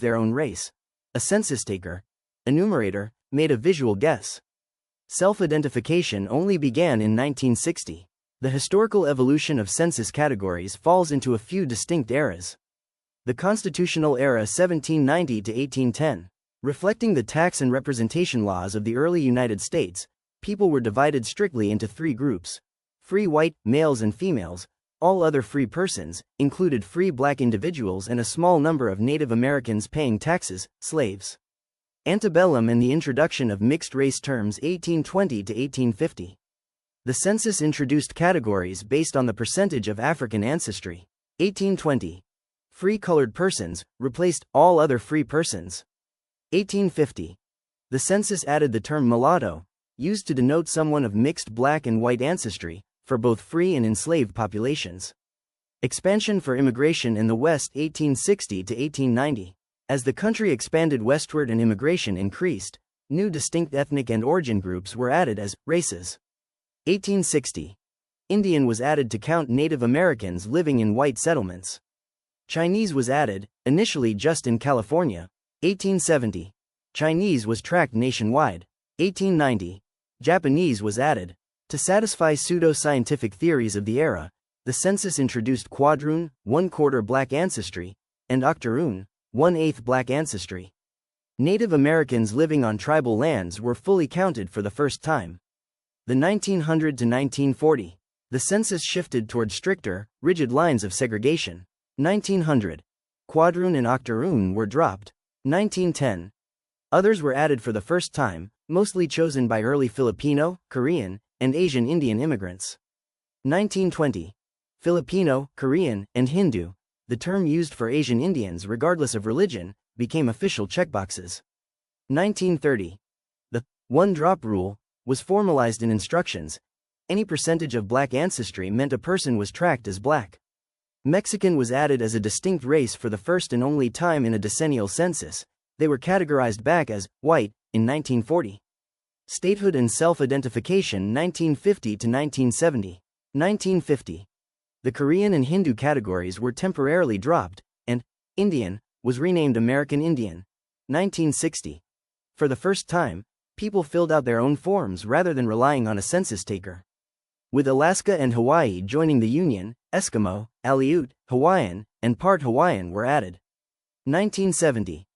their own race. A census taker, enumerator, made a visual guess. Self-identification only began in 1960. The historical evolution of census categories falls into a few distinct eras. The constitutional era 1790 to 1810. Reflecting the tax and representation laws of the early United States, people were divided strictly into three groups: free white, males and females. All other free persons included free black individuals and a small number of Native Americans paying taxes, slaves. Antebellum and the introduction of mixed-race terms 1820 to 1850. The census introduced categories based on the percentage of African ancestry. 1820. Free colored persons replaced all other free persons. 1850. The census added the term mulatto, used to denote someone of mixed black and white ancestry, for both free and enslaved populations. Expansion for immigration in the West 1860 to 1890. As the country expanded westward and immigration increased, new distinct ethnic and origin groups were added as races. 1860. Indian was added to count Native Americans living in white settlements. Chinese was added, initially just in California. 1870. Chinese was tracked nationwide. 1890. Japanese was added. To satisfy pseudo-scientific theories of the era, the census introduced quadroon, 1/4 black ancestry, and octoroon, 1/8 black ancestry. Native Americans living on tribal lands were fully counted for the first time. The 1900 to 1940. The census shifted toward stricter, rigid lines of segregation. 1900. Quadroon and octoroon were dropped. 1910. Others were added for the first time, mostly chosen by early Filipino, Korean, and Asian Indian immigrants. 1920. Filipino, Korean, and Hindu, the term used for Asian Indians regardless of religion, became official checkboxes. 1930. The one-drop rule was formalized in instructions. Any percentage of black ancestry meant a person was tracked as black. Mexican was added as a distinct race for the first and only time in a decennial census. They were categorized back as white in 1940. Statehood and self-identification 1950 to 1970. 1950. The Korean and Hindu categories were temporarily dropped, and Indian was renamed American Indian. 1960. For the first time, people filled out their own forms rather than relying on a census taker. With Alaska and Hawaii joining the Union, Eskimo, Aleut, Hawaiian, and part Hawaiian were added. 1970.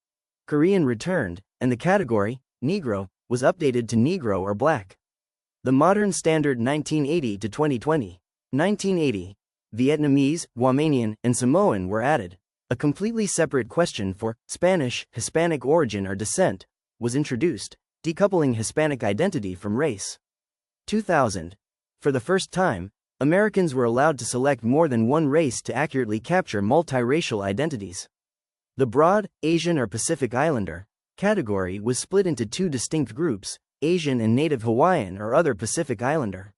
Korean returned, and the category, Negro, was updated to Negro or Black. The modern standard 1980 to 2020. 1980. Vietnamese, Guamanian, and Samoan were added. A completely separate question for Spanish, Hispanic origin or descent was introduced, decoupling Hispanic identity from race. 2000. For the first time, Americans were allowed to select more than one race to accurately capture multiracial identities. The broad, Asian or Pacific Islander category was split into two distinct groups, Asian and Native Hawaiian or other Pacific Islander.